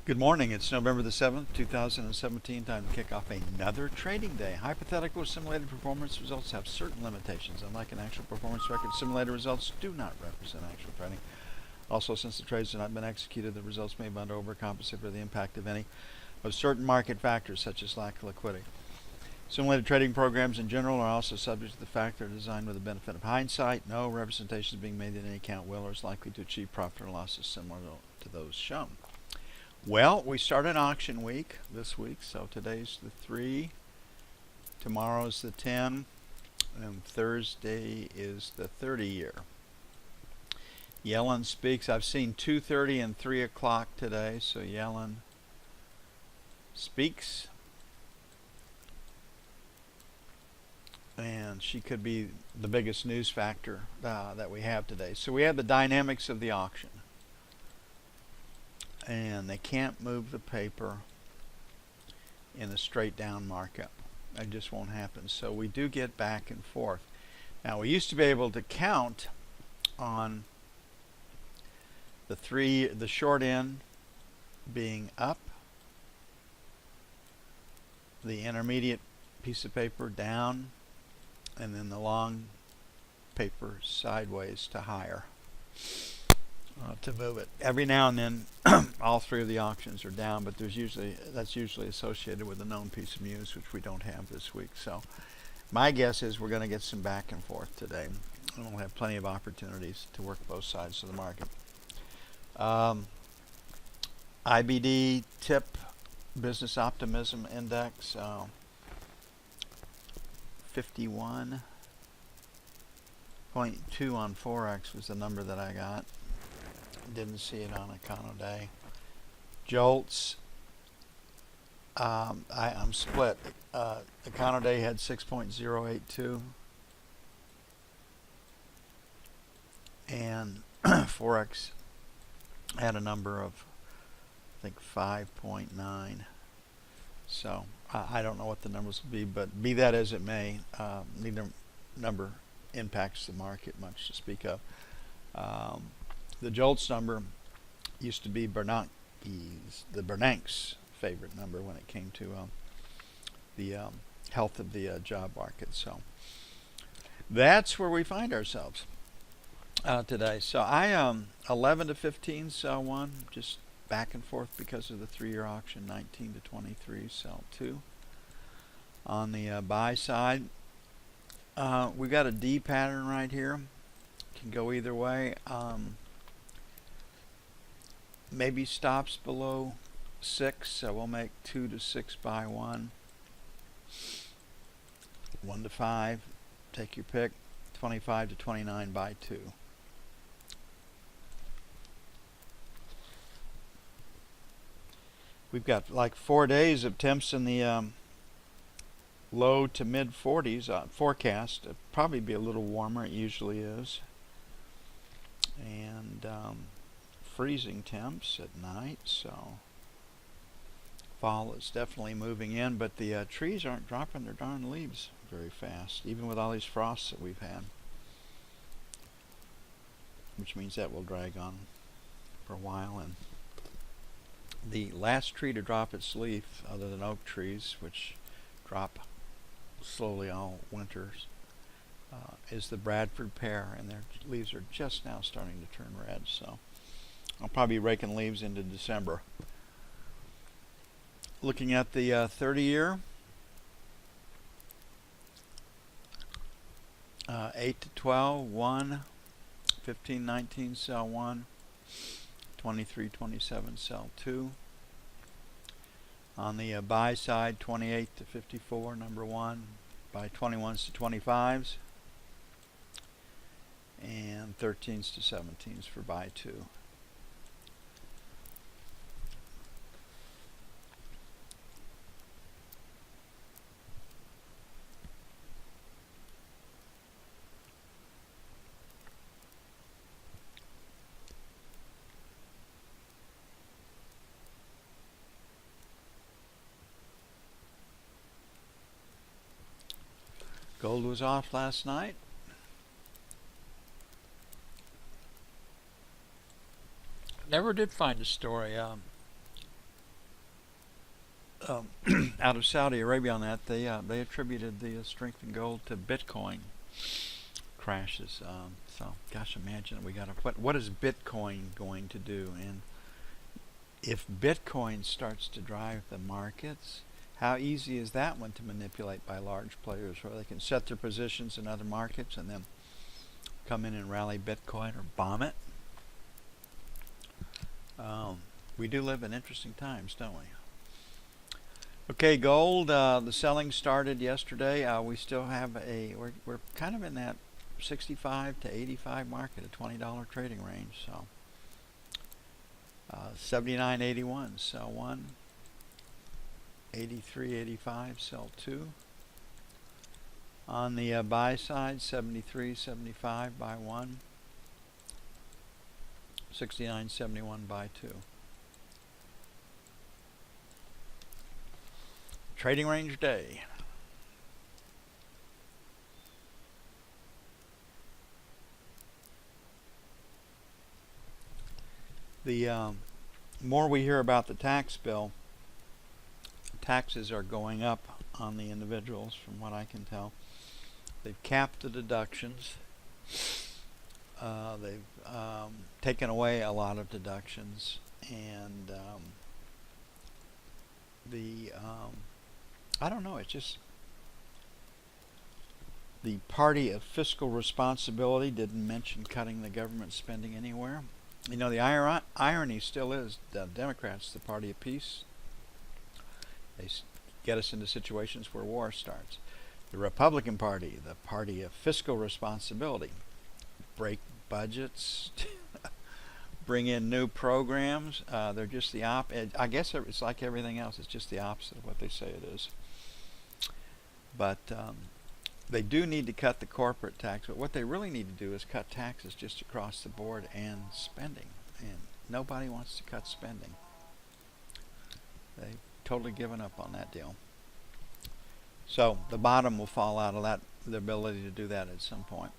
Good morning. It's November the 7th, 2017. Time to kick off another trading day. Hypothetical simulated performance results have certain limitations. Unlike an actual performance record, simulated results do not represent actual trading. Also, since the trades have not been executed, the results may want to overcompensate for the impact of any of certain market factors, such as lack of liquidity. Simulated trading programs in general are also subject to the fact they're designed with the benefit of hindsight. No representations being made in any account will or is likely to achieve profit or losses similar to those shown. Well, we start an auction week this week, so today's the 3, tomorrow's the 10, and Thursday is the 30 year. Yellen speaks. I've seen 2:30 and 3 o'clock today, so Yellen speaks. And she could be the biggest news factor that we have today. So we have the dynamics of the auction. And they can't move the paper in a straight down markup. It just won't happen. So we do get back and forth. Now we used to be able to count on the short end being up, the intermediate piece of paper down, and then the long paper sideways to higher. To move it. Every now and then all three of the auctions are down, but that's usually associated with a known piece of news, which we don't have this week. So my guess is we're going to get some back and forth today, and we'll have plenty of opportunities to work both sides of the market. IBD tip business optimism index 51.2 on Forex was the number that I got. Didn't see it on Econo Day. Jolts, I'm split. Econo Day had 6.082 and Forex had a number of, I think, 5.9. So I don't know what the numbers will be, but be that as it may, neither number impacts the market much to speak of. The Jolts number used to be the Bernanke's favorite number when it came to the health of the job market. So that's where we find ourselves today. So I 11 to 15 sell one, just back and forth because of the 3-year auction. 19 to 23 sell 2. On the buy side, we got a D pattern right here. Can go either way. Maybe stops below 6, so we'll make 2 to 6 buy 1. 1 to 5, take your pick. 25 to 29 buy 2. We've got like 4 days of temps in the low to mid 40s forecast. It'll probably be a little warmer, it usually is. And freezing temps at night, so fall is definitely moving in, but the trees aren't dropping their darn leaves very fast, even with all these frosts that we've had, which means that will drag on for a while. And the last tree to drop its leaf, other than oak trees, which drop slowly all winters, is the Bradford pear, and their leaves are just now starting to turn red. So I'll probably be raking leaves into December. Looking at the 30 year, 8 to 12, 1, 15, 19, sell 1, 23, 27, sell 2. On the buy side, 28 to 54, number 1, buy 21s to 25s, and 13s to 17s for buy 2. Gold was off last night. Never did find a story. out of Saudi Arabia on that. They attributed the strength in gold to Bitcoin crashes. So, gosh, imagine we got what is Bitcoin going to do? And if Bitcoin starts to drive the markets, how easy is that one to manipulate by large players, where they can set their positions in other markets and then come in and rally Bitcoin or bomb it? We do live in interesting times, don't we? Okay, gold. The selling started yesterday. We still have we're kind of in that 65 to 85 market, a $20 trading range. So 79.81 sell one, 83.85 sell two. On the buy side, 73.75 buy one, 69.71 buy two. Trading range day. The more we hear about the tax bill, taxes are going up on the individuals, from what I can tell. They've capped the deductions. They've taken away a lot of deductions, and I don't know, it's just the party of fiscal responsibility didn't mention cutting the government spending anywhere. You know, the irony still is the Democrats, the party of peace, they get us into situations where war starts. The Republican Party, the party of fiscal responsibility, break budgets, bring in new programs. They're just the I guess it's like everything else. It's just the opposite of what they say it is. But they do need to cut the corporate tax. But what they really need to do is cut taxes just across the board and spending. And nobody wants to cut spending. They've totally given up on that deal. So the bottom will fall out of that, the ability to do that at some point.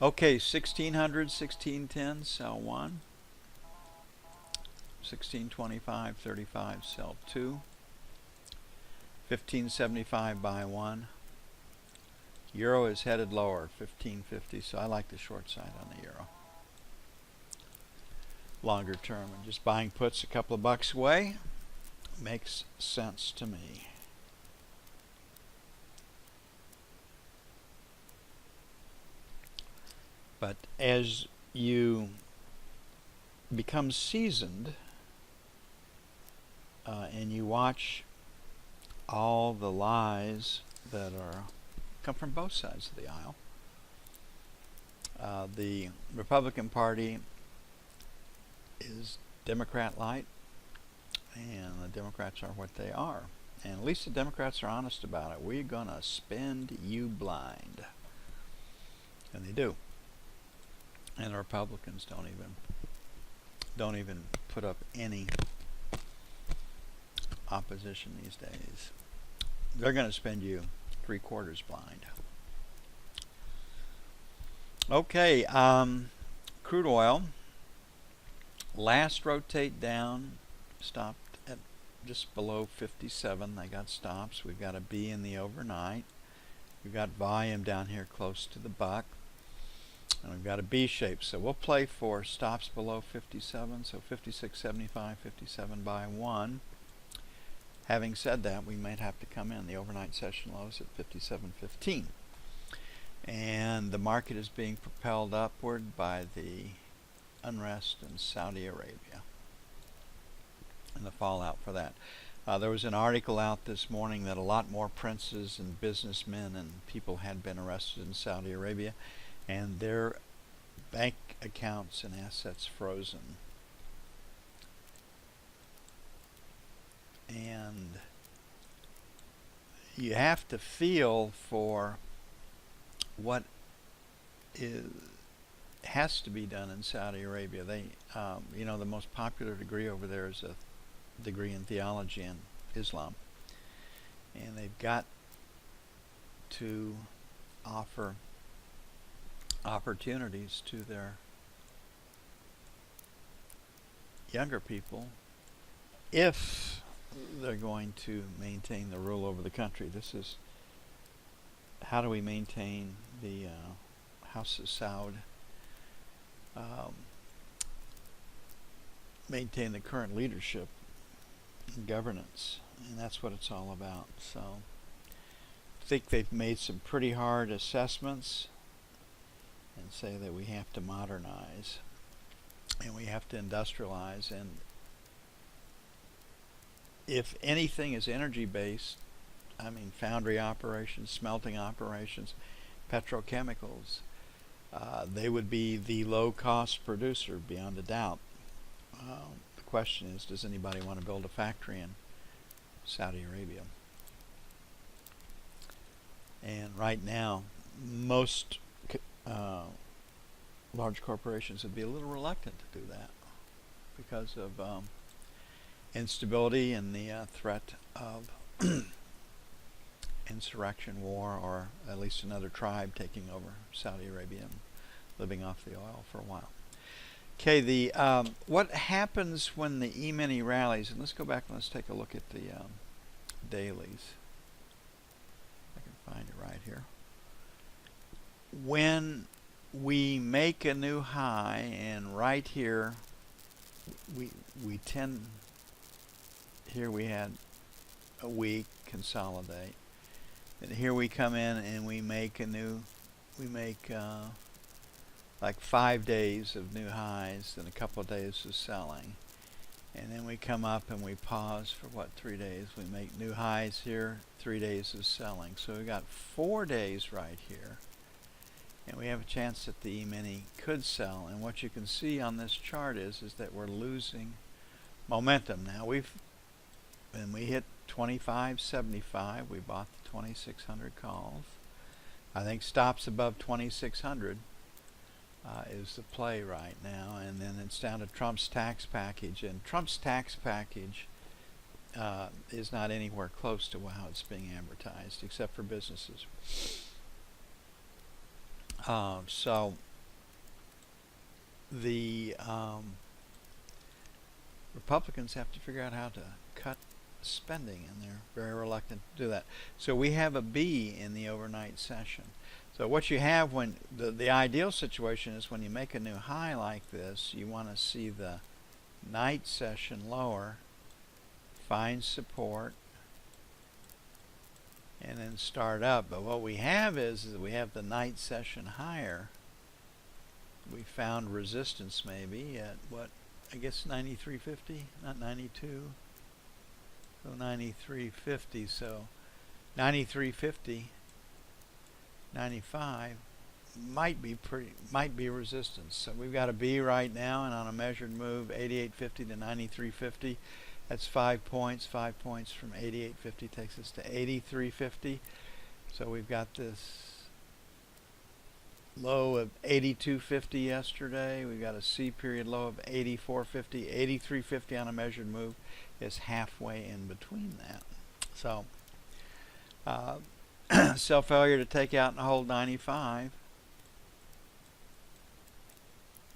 Okay, 1600, 1610, sell one. 1625, 35, sell two. 1575, buy one. Euro is headed lower, 1550, so I like the short side on the euro. Longer term, and just buying puts a couple of bucks away makes sense to me. But as you become seasoned and you watch all the lies that come from both sides of the aisle, the Republican Party is Democrat light, and the Democrats are what they are. And at least the Democrats are honest about it. We're going to spend you blind. And they do. And the Republicans don't even put up any opposition these days. They're going to spend you 3/4 blind. Okay, crude oil. Last rotate down, stopped at just below 57. They got stops. We've got a B in the overnight. We've got volume down here close to the buck. And we've got a B shape. So we'll play for stops below 57. So 56.75, 57 by 1. Having said that, we might have to come in. The overnight session low is at 57.15. And the market is being propelled upward by the unrest in Saudi Arabia and the fallout for that. There was an article out this morning that a lot more princes and businessmen and people had been arrested in Saudi Arabia, and their bank accounts and assets frozen. And you have to feel for what has to be done in Saudi Arabia. They, the most popular degree over there is a degree in theology and Islam, and they've got to offer opportunities to their younger people if they're going to maintain the rule over the country. This is how do we maintain the House of Saud, maintain the current leadership and governance, and that's what it's all about. So I think they've made some pretty hard assessments and say that we have to modernize and we have to industrialize, and if anything is energy based, I mean foundry operations, smelting operations, petrochemicals, they would be the low cost producer beyond a doubt. The question is, does anybody want to build a factory in Saudi Arabia? And right now, most large corporations would be a little reluctant to do that because of instability and the threat of insurrection, war, or at least another tribe taking over Saudi Arabia and living off the oil for a while. Okay, the what happens when the E-mini rallies, and let's go back and let's take a look at the dailies. I can find it right here. When we make a new high, and right here we tend, here we had a week consolidate, and here we come in and we make a new, like 5 days of new highs, then a couple of days of selling, and then we come up and we pause for what, 3 days. We make new highs here, 3 days of selling. So we got 4 days right here, and we have a chance that the E-mini could sell. And what you can see on this chart is that we're losing momentum. Now when we hit 25.75, we bought the 2600 calls. I think stops above 2600 is the play right now, and then it's down to Trump's tax package, and Trump's tax package is not anywhere close to how it's being advertised, except for businesses. So the Republicans have to figure out how to cut spending, and they're very reluctant to do that. So we have a B in the overnight session. So what you have when the ideal situation is when you make a new high like this, you want to see the night session lower, find support, and then start up. But what we have is that we have the night session higher. We found resistance maybe at what, I guess 93.50, not 92. So 93.50. So 93.50, 95 might be resistance. So we've got a B right now, and on a measured move, 88.50 to 93.50. That's 5 points. 5 points from 88.50 takes us to 83.50. So we've got this low of 82.50 yesterday. We've got a C period low of 84.50. 83.50 on a measured move is halfway in between that. So sell failure to take out and hold 95.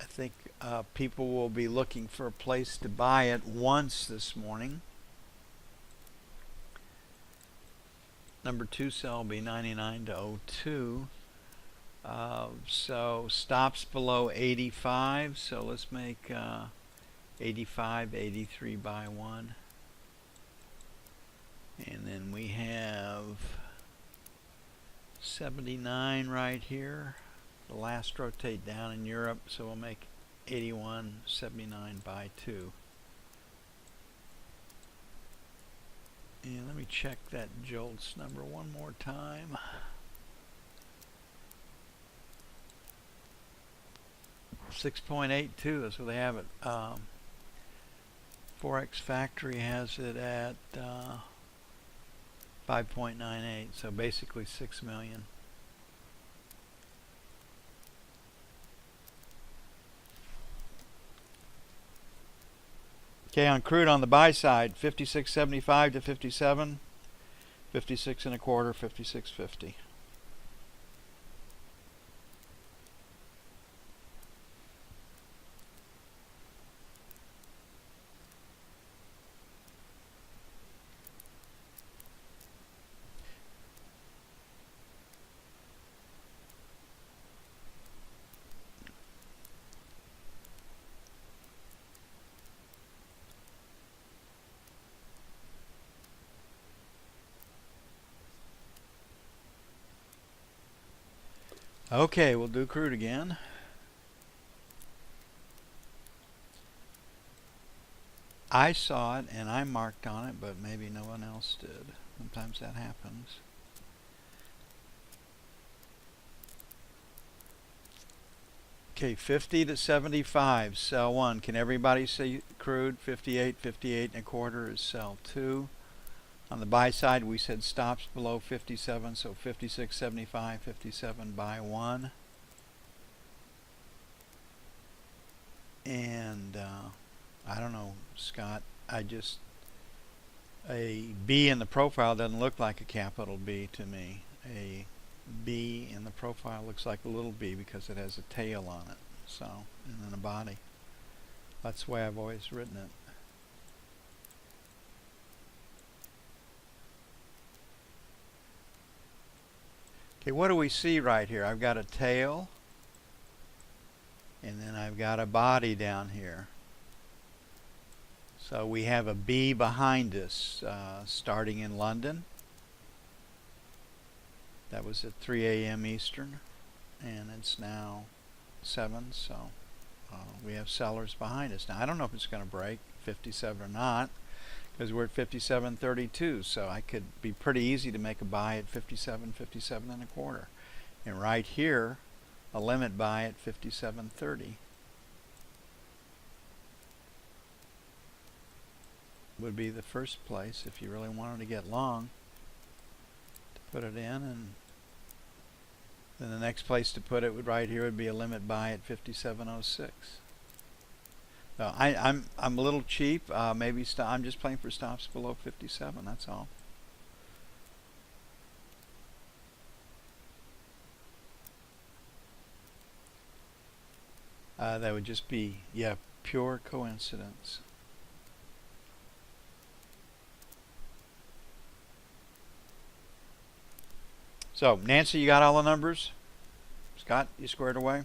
I think people will be looking for a place to buy it once this morning. Number 2 sell will be 99 to 02. So stops below 85. So let's make 85, 83 buy 1. And then we have 79 right here. The last rotate down in Europe, so we'll make 81, 79 by 2. And let me check that JOLTS number one more time. $6.82 is what they have it. Forex Factory has it at 5.98, so basically 6 million. Okay, on crude on the buy side, 56.75 to 57, 56 and a quarter, 56.50. Okay, we'll do crude again. I saw it and I marked on it, but maybe no one else did. Sometimes that happens. Okay, 50 to 75, sell 1. Can everybody see crude? 58, 58 and a quarter is sell 2. On the buy side, we said stops below 57, so 56, 75, 57, buy 1. And I don't know, Scott, a B in the profile doesn't look like a capital B to me. A B in the profile looks like a little b because it has a tail on it, so, and then a body. That's the way I've always written it. Okay, what do we see right here? I've got a tail, and then I've got a body down here. So we have a B behind us, starting in London. That was at 3 a.m. Eastern, and it's now 7, so we have sellers behind us. Now, I don't know if it's going to break 57 or not, because we're at 57.32, so I could be pretty easy to make a buy at 57, 57 and a quarter. And right here, a limit buy at 57.30 would be the first place if you really wanted to get long, to put it in. And then the next place to put it would right here would be a limit buy at 57.06. So I'm a little cheap. Maybe I'm just playing for stops below 57. That's all. That would just be, yeah, pure coincidence. So, Nancy, you got all the numbers? Scott, you squared away?